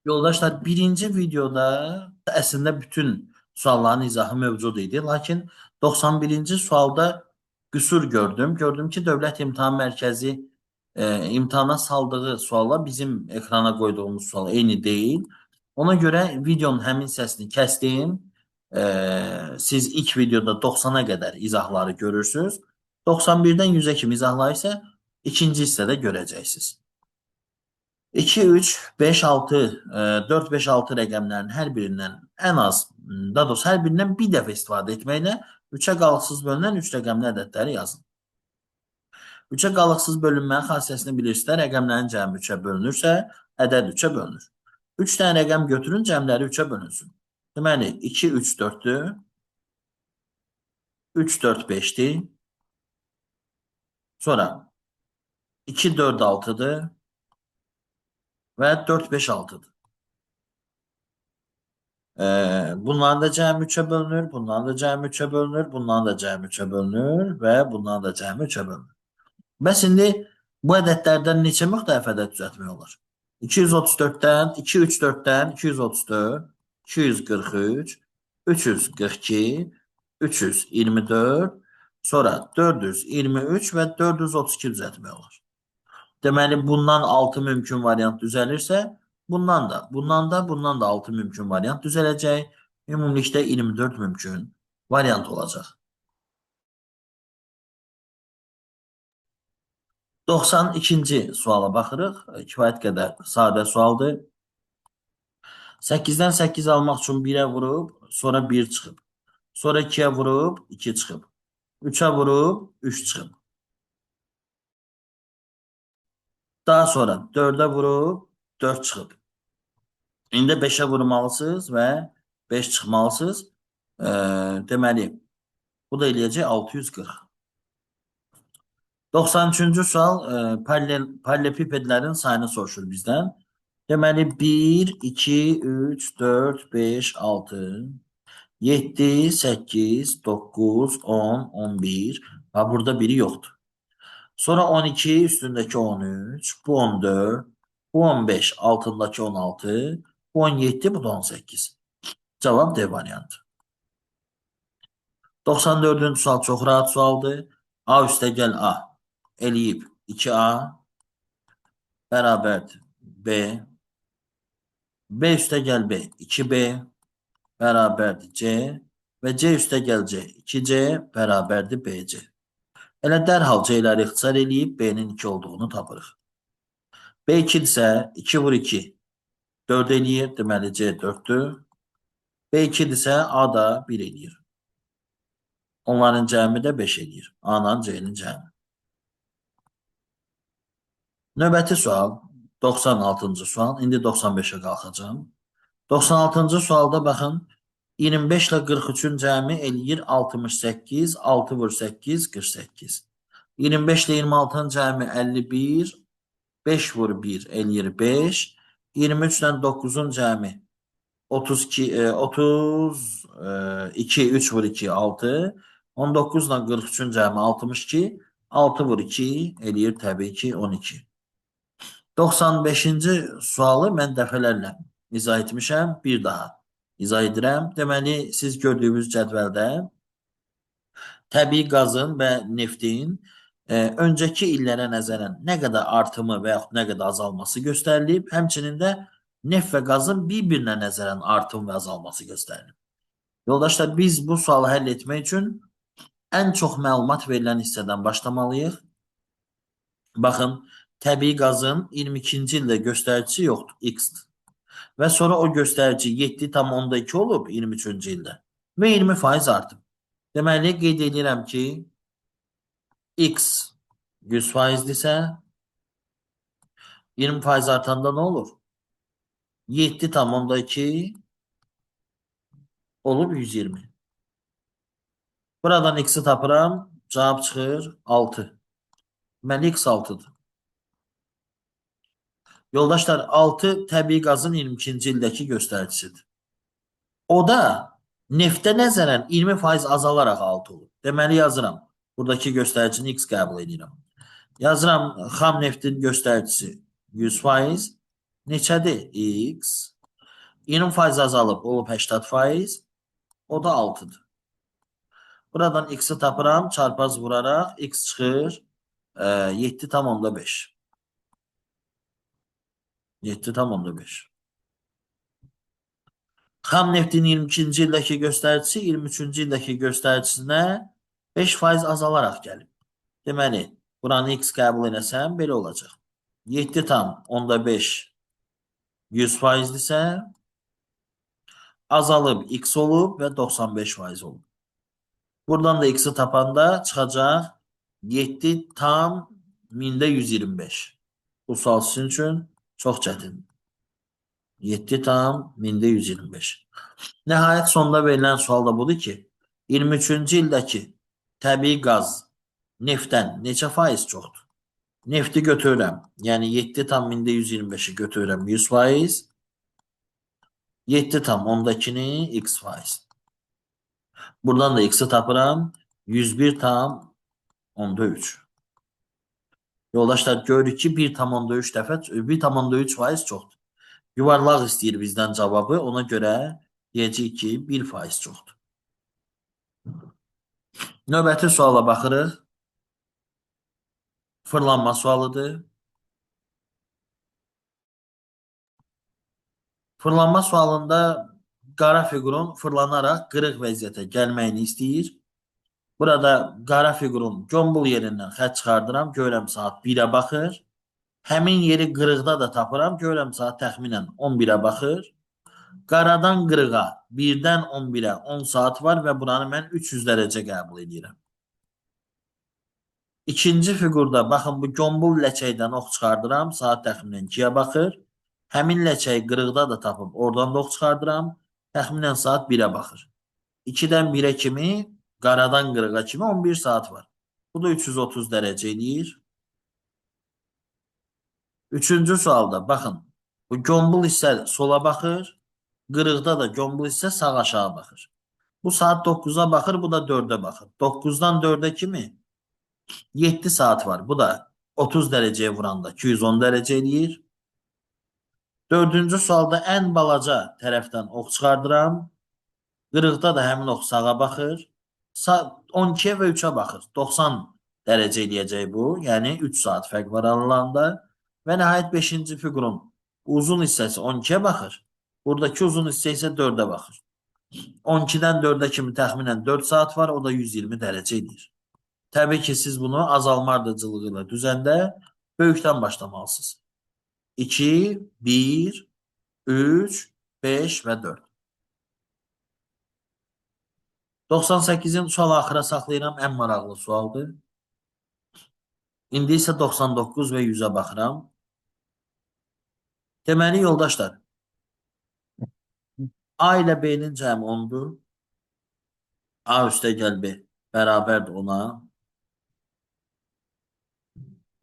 Yoldaşlar, birinci videoda əslində bütün sualların izahı mövcud idi. Lakin 91-ci sualda qüsur gördüm. Gördüm ki, Dövlət İmtahan Mərkəzi imtahana saldığı sualla bizim ekrana qoyduğumuz sual eyni deyil. Ona görə videonun həmin hissəsini kəsdim. Siz ilk videoda 90-a qədər izahları görürsünüz. 91-dən 100-ə kimi izahları isə ikinci hissədə görəcəksiniz. 2, 3, 5, 6, 4, 5, 6 rəqəmlərin hər birindən ən az, daha doğrusu hər birindən bir dəfə istifadə etməklə 3-ə qalıqsız bölünən 3 rəqəmli ədədləri yazın. 3-ə qalıqsız bölünmənin xassəsini bilirsizdə, rəqəmlərin cəmi 3-ə bölünürsə, ədəd 3-ə bölünür. 3 dənə rəqəm götürün, cəmləri 3-ə bölünsün. Deməli, 2, 3, 4-dür, 3, 4, 5-dir, sonra 2, 4, 6-dır və 4, 5, 6-dır. Bunların da cəmi 3-ə bölünür, bunların da cəmi 3-ə bölünür, bunların da cəmi 3-ə bölünür və bunların da cəmi 3-ə bölünür. Bəs indi bu ədədlərdən neçə müxtəlif ədəd düzəltmək olur? 234-dən, 234-dən 234, 243, 342, 324, sonra 423 və 432 düzəltmək olur. Deməli, bundan 6 mümkün variant düzəlirsə, bundan da 6 mümkün variant düzələcək. Ümumilikdə 24 mümkün variant olacaq. 92-ci suala baxırıq. Kifayət qədər sadə sualdır. 8-dən 8 almaq üçün 1-ə vurub, sonra 1 çıxıb. Sonra 2-yə vurub, 2 çıxıb. 3-ə vurub, 3 çıxıb. Daha sonra 4-ə vurub, 4 çıxıb. İndi 5-ə vurmalısınız və 5 çıxmalısınız. Deməli, bu da eləyəcək 640. 93-cü sual paralelipipedlərin sayını soruşur bizdən. Deməli, 1, 2, 3, 4, 5, 6, 7, 8, 9, 10, 11. Ha, burada biri yoxdur. Sonra 12, üstündəki 13, bu 14, bu 15, altındakı 16, bu 17, bu da 18. Cavab D variantı. 94-cü sual çox rahat sualdır. A üstə gəl A eləyib 2A bərabərdir B. B üstə gəl B 2B bərabərdir C və C üstə gəl C 2C bərabərdir BC. Elə dərhal C-ləri ixtisar eləyib B-nin 2 olduğunu tapırıq. B2-dirsə 2 vur 2 4 eləyir, deməli C 4-dür. B2-dirsə A da 1 eləyir. Onların cəmi də 5 eləyir. A-nan C-nin cəmi. Növbəti sual 96-cı sual. İndi 95-ə qalxacağım. 96-cı sualda baxın. 25 ilə 43-ün cəmi eləyir 68. 6 vur 8 48. 25 ilə 26-nın cəmi 51. 5 vur 1 eləyir 5. 23 ilə 9-un cəmi 32, 32, 3 vur 2, 6. 19 ilə 43-ün cəmi 62. 6 vur 2 eləyir təbii ki 12. 95-ci sualı mən dəfələrlə izah etmişəm. Bir daha izah edirəm. Deməli, siz gördüyünüz cədvəldə təbii qazın və neftin öncəki illərə nəzərən nə qədər artımı və yaxud nə qədər azalması göstərilib. Həmçinin də neft və qazın bir-birinə nəzərən artım və azalması göstərilib. Yoldaşlar, biz bu sualı həll etmək üçün ən çox məlumat verilən hissədən başlamalıyıq. Baxın, təbii qazın 22-ci ildə göstəricisi yoxdur, X-dir. Və sonra o göstərici 7,2 olub 23-cü ildə və 20% artıb. Deməli, qeyd edirəm ki, X 100%dirsə, 20% artanda nə olur? 7,2 olub 120. Buradan X-i tapıram, cavab çıxır 6. Deməli, X 6-dır. Yoldaşlar, 6 təbii qazın 22-ci ildəki göstəricisidir. O da neftə nəzərən 20% azalaraq 6 olur. Deməli, yazıram. Buradakı göstəricini X qəbul edirəm. Yazıram, xam neftin göstəricisi 100%. Neçədir? X 20% azalıb olub 80%. O da 6'dır. Buradan x'i tapıram. Çarpaz vuraraq x çıxır 7,5. 7,5. Xam neftin 22-ci ildəki göstəricisi 23-cü ildəki göstəricinə 5% azalaraq gəlib. Deməli, buranı x qəbul eləsəm belə olacaq. 7,5 100%dirsə, azalıb x olub və 95% olub. Buradan da x'i tapanda çıxacaq 7 tam mində 125. Bu sual sizin üçün çox çətindir. 7 tam mində 125. Nəhayət sonda verilən sual da budur ki, 23-cü ildəki təbii qaz neftdən neçə faiz çoxdur? Nefti götürürəm. Yəni 7 tam mində 125'i götürürəm 100%. 7 tam ondakini x faiz. Buradan da x'i tapıram. 101 tam onda 3. Yoldaşlar görürük ki 1 tam onda 3 dəfə 1 tam onda 3% çoxdur. Yuvarlaq istəyir bizdən cavabı. Ona görə deyəcəyik ki 1% çoxdur. Növbəti suala baxırıq. Fırlanma sualıdır. Fırlanma sualında qara fiqurun fırlanaraq qırıq vəziyyətə gəlməyini istəyir. Burada qara fiqurun gömbul yerindən xətt çıxardıram. Görürəm saat 1'ə baxır. Həmin yeri qırıqda da tapıram. Görürəm saat təxminən 11'ə baxır. Qaradan qırığa 1'dən 11'ə 10 saat var və buranı mən 300 dərəcə qəbul edirəm. İkinci fiqurda baxın bu gömbul ləçəkdən ox çıxardıram. Saat təxminən 2'ə baxır. Həmin ləçəyi qırıqda da tapıb oradan da ox çıxardıram. Təxminən saat 1'ə baxır. 2'dən 1'ə kimi qaradan qırığa kimi 11 saat var. Bu da 330 dərəcə eləyir. Üçüncü sualda baxın. Bu gömbul hissə sola baxır. Qırıqda da gömbul hissə sağ aşağı baxır. Bu saat 9'a baxır. Bu da 4'ə baxır. 9'dan 4'ə kimi 7 saat var. Bu da 30 dərəcəyə vuranda 210 dərəcə eləyir. Dördüncü sualda ən balaca tərəfdən ox çıxardıram. Qırıqda da həmin ox sağa baxır. 12'ə və 3'ə baxır. 90 dərəcə eləyəcək bu. Yəni 3 saat fərq var aralarında. Və nəhayət 5-ci fiqurun uzun hissəsi 12'ə baxır. Buradakı uzun hissə isə 4'ə baxır. 12'dən 4'ə kimi təxminən 4 saat var. O da 120 dərəcə edir. Təbii ki, siz bunu azalma ardıcılığı ilə düzəndə böyükdən başlamalısınız. 2, 1, 3, 5 və 4. 98'in sualı axıra saxlayıram. Ən maraqlı sualdır. İndi isə 99 və 100'ə baxıram. Deməli, yoldaşlar, A ilə B'nin cəmi 10'dur. A üstə gəl B bərabərdir 10'a.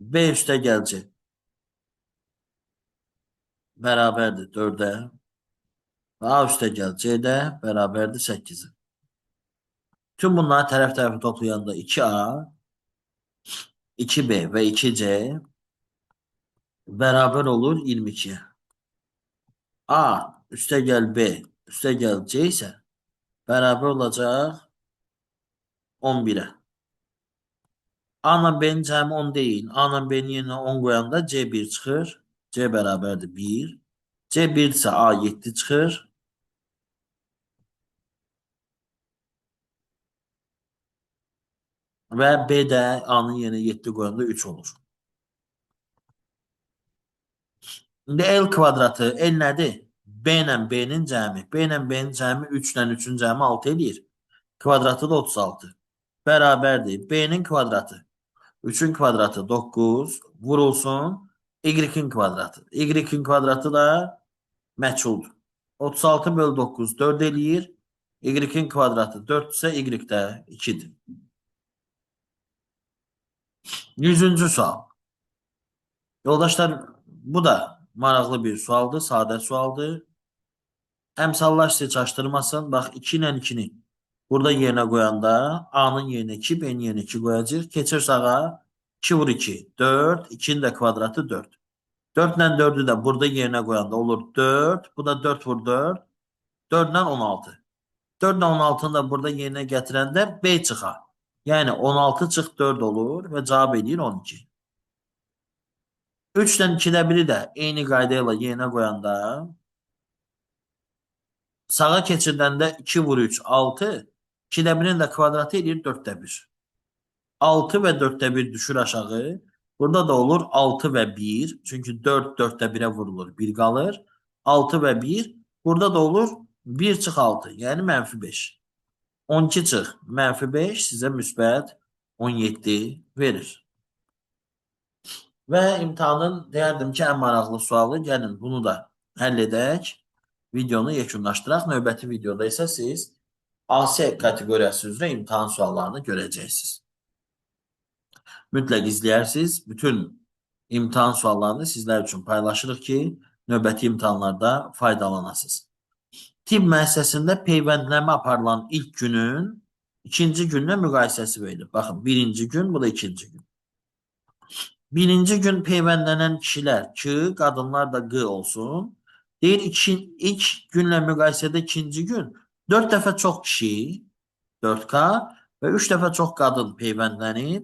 B üstə gəl C bərabərdir 4'ə. A üstə gəl C də bərabərdir 8'ə. Tüm bunları tərəf-tərəfi toplayanda 2A, 2B və 2C bərabər olur 22'yə. A üstə gəl B üstə gəl C isə bərabər olacaq 11'ə. A ilə B'nin cəmi 10 deyil. A ilə B'nin yerinə 10 qoyanda C 1 çıxır. C bərabərdir 1. C 1 isə A 7 çıxır. Və B də A-nın yerinə 7 qoyanda 3 olur. İndi L kvadratı, L nədir? B ilə B-nin cəmi. B ilə B-nin cəmi 3 ilə 3'ün cəmi 6 eləyir. Kvadratı da 36. Bərabərdir. B-nin kvadratı. 3'ün kvadratı 9. Vurulsun. Y-in kvadratı. Y-in kvadratı da məchuldur. 36 bölü 9 4 eləyir. Y-in kvadratı 4 isə Y də 2'dir. 100-cü sual. Yoldaşlar, bu da maraqlı bir sualdır, sadə sualdır. Əmsallar sizi çaşdırmasın. Bax, 2 ilə 2'ni burada yerinə qoyanda A-nın yerinə 2, B-nin yerinə 2 qoyacaq. Keçir sağa. 2 vur 2, 4. 2'nin də kvadratı 4. 4 ilə 4'ü də burada yerine koyanda olur 4. Bu da 4 vur 4. 4 ilə 16. 4 ilə 16'nı da burada yerine getirəndə B çıxar. Yəni 16 çıx 4 olur və cavab edir 12. 3'dən 2'də biri də eyni qayda ilə yerinə qoyanda sağa keçirdəndə 2 vur 3 6. 2'də 1'in də kvadratı edir 4'də 1. 6 və 4'də 1 düşür aşağı. Burada da olur 6 və 1. Çünki 4 4'də 1'ə vurulur. 1 qalır. 6 və 1. Burada da olur 1 çıx 6. Yəni mənfi 5. 12 çıx mənfi 5 sizə müsbət 17 verir. Və imtahanın deyərdim ki, ən maraqlı sualı. Gəlin bunu da həll edək. Videonu yekunlaşdıraq. Növbəti videoda isə siz AS kateqoriyası üzrə imtahan suallarını görəcəksiniz. Mütləq izləyərsiniz. Bütün imtahan suallarını sizlər üçün paylaşırıq ki, növbəti imtahanlarda faydalanasınız. Tibb müəssisəsində peyvəndləmə aparılan ilk günün ikinci günlə müqayisəsi verilir. Baxın, birinci gün, bu da ikinci gün. Birinci gün peyvəndlənən kişilər K, qadınlar da Q olsun. Deyir, ilk günlə müqayisədə ikinci gün 4 dəfə çox kişi, 4K və 3 dəfə çox qadın peyvəndlənib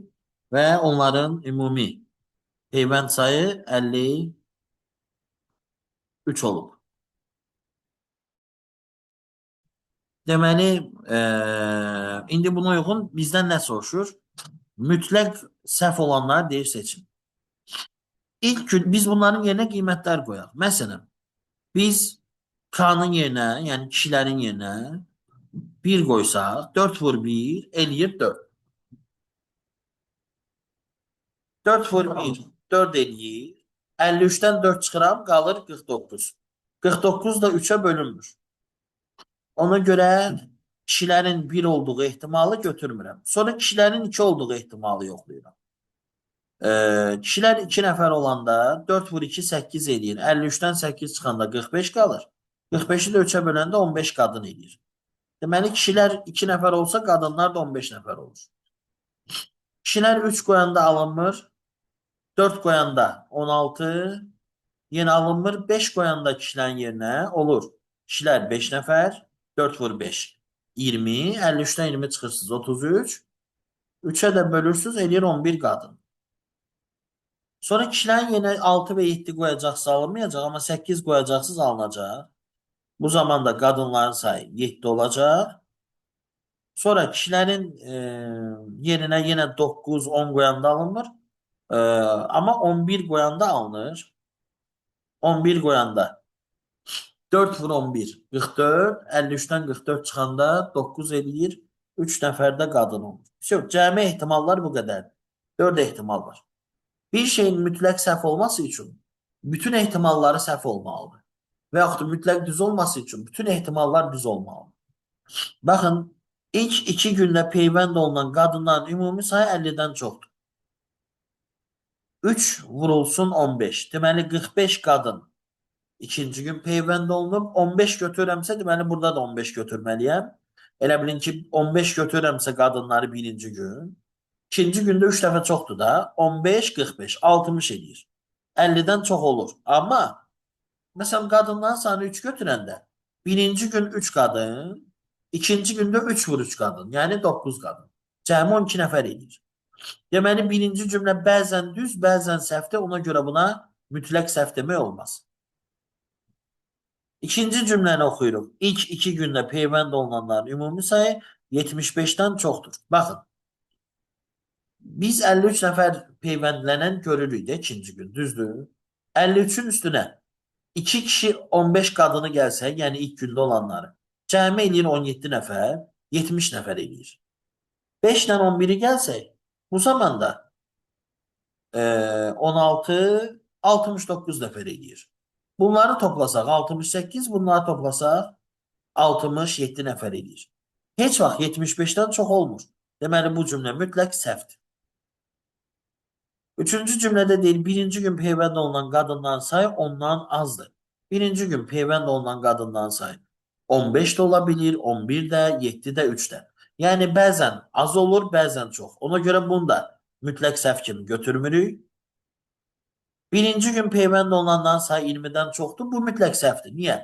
və onların ümumi peyvənd sayı 53 olub. Deməli, indi buna uyğun bizdən nə soruşur? Mütləq səhv olanlar deyir seçin. İlk gün biz bunların yerinə qiymətlər qoyaq. Məsələn, biz K-nın yerinə, yəni kişilərin yerinə 1 qoysaq, 4 vur 1 eləyir 4. 4 vur 1 4 eləyir. 53'dən 4 çıxıram, qalır 49. 49 da 3'ə bölünmür. Ona görə kişilərin 1 olduğu ehtimalı götürmürəm. Sonra kişilərin 2 olduğu ehtimalı yoxlayıram. Kişilər 2 nəfər olanda 4 vur 2 8 eləyir. 53'dən 8 çıxanda 45 qalır. 45'i də 3'ə böləndə 15 qadın eləyir. Deməli, kişilər 2 nəfər olsa, qadınlar da 15 nəfər olur. Kişilər 3 qoyanda alınmır. 4 qoyanda 16. Yenə alınmır. 5 qoyanda kişilərin yerinə olur. Kişilər 5 nəfər. 4 vur 5. 20. 53'dən 20 çıxırsınız. 33. 3'ə də bölürsünüz. Eləyir 11 qadın. Sonra kişilərin yerinə 6 və 7 qoyacaqsa alınmayacaq. Amma 8 qoyacaqsınız alınacaq. Bu zaman da qadınların sayı 7 olacaq. Sonra kişilərin yerinə yenə 9, 10 qoyanda alınmır. Amma 11 qoyanda alınır. 11 qoyanda 4 vur 11, 44. 53'dən 44 çıxanda 9 eləyir. 3 nəfər də qadın olur. Cəmi ehtimallar bu qədər. 4 ehtimal var. Bir şeyin mütləq səhv olması üçün bütün ehtimalları səhv olmalıdır. Və yaxud da mütləq düz olması üçün bütün ehtimallar düz olmalıdır. Baxın, ilk 2 gündə peyvənd olunan qadınların ümumi sayı 50'dən çoxdur. 3 vurulsun 15. Deməli 45 qadın ikinci gün peyvənd olunub. 15 götürürəmsə, deməli burada da 15 götürməliyəm. Elə bilin ki, 15 götürürəmsə qadınları birinci gün. İkinci gündə 3 dəfə çoxdur da. 15, 45, 60 edir. 50'dən çox olur. Amma məsələn, qadınların sayını 3 götürəndə birinci gün 3 qadın, ikinci gündə 3 vur 3 qadın. Yəni 9 qadın. Cəmi 12 nəfər edir. Deməli, birinci cümlə bəzən düz, bəzən səhvdir. Ona görə buna mütləq səhv demək olmaz. İkinci cümləni oxuyuruq. İlk 2 gündə peyvənd olunanların ümumi sayı 75'dən çoxdur. Baxın, biz 53 nəfər peyvəndlənən görürük də ikinci gün, düzdür? 53'ün üstünə 2 kişi 15 qadını gəlsə, yəni ilk gündə olanları, cəmi eləyir 17 nəfər, 70 nəfər eləyir. 5 ilə 11'i gəlsək, bu zamanda 16, 69 nəfər eləyir. Bunları toplasaq 68, bunları toplasaq 67 nəfər eləyir. Heç vaxt 75'dən çox olmur. Deməli, bu cümlə mütləq səhvdir. Üçüncü cümlədə deyil, birinci gün peyvənd olunan qadınların sayı ondan azdır. Birinci gün peyvənd olunan qadınların sayı 15 də ola bilir, 11 də, 7 də, 3 də. Yəni, bəzən az olur, bəzən çox. Ona görə bunu da mütləq səhv kimi götürmürük. Birinci gün peyvənd olunanların sayı 20-dən çoxdur. Bu mütləq səhvdir. Niyə?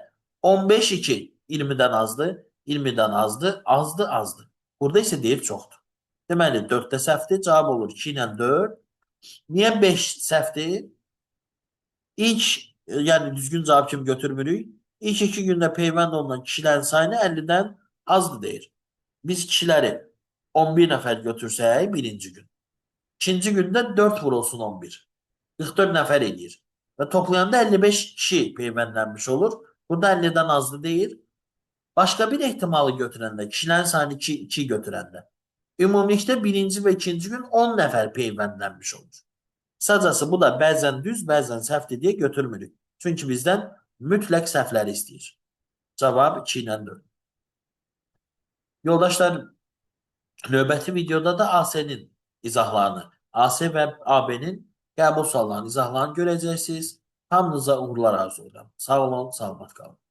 15 2 20-dən azdır, 20-dən azdır, azdır, azdır. Burada isə deyir çoxdur. Deməli 4-də səhvdir. Cavab olur 2 ilə 4. Niyə 5 səhvdir? İlk, yəni düzgün cavab kimi götürmürük. İlk 2 gündə peyvənd olunan kişilərin sayını 50-dən azdır deyir. Biz kişiləri 11 nəfər götürsək birinci gün. İkinci gündə 4 vurulsun 11. 44 nəfər eləyir. Və toplayanda 55 kişi peyvəndlənmiş olur. Burada 50-dən azlı deyil. Başqa bir ehtimalı götürəndə, kişilərin sayını 2 götürəndə. Ümumilikdə birinci və ikinci gün 10 nəfər peyvəndlənmiş olur. Qısacası bu da bəzən düz, bəzən səhvdir deyə götürmürük. Çünki bizdən mütləq səhvləri istəyir. Cavab 2 ilə 4. Yoldaşlar, növbəti videoda da AS-nin izahlarını, AS və AB-nin qəbul suallarının izahlarını görəcəksiniz. Hamınıza uğurlar arzu edirəm. Sağ olun, salamat qalın.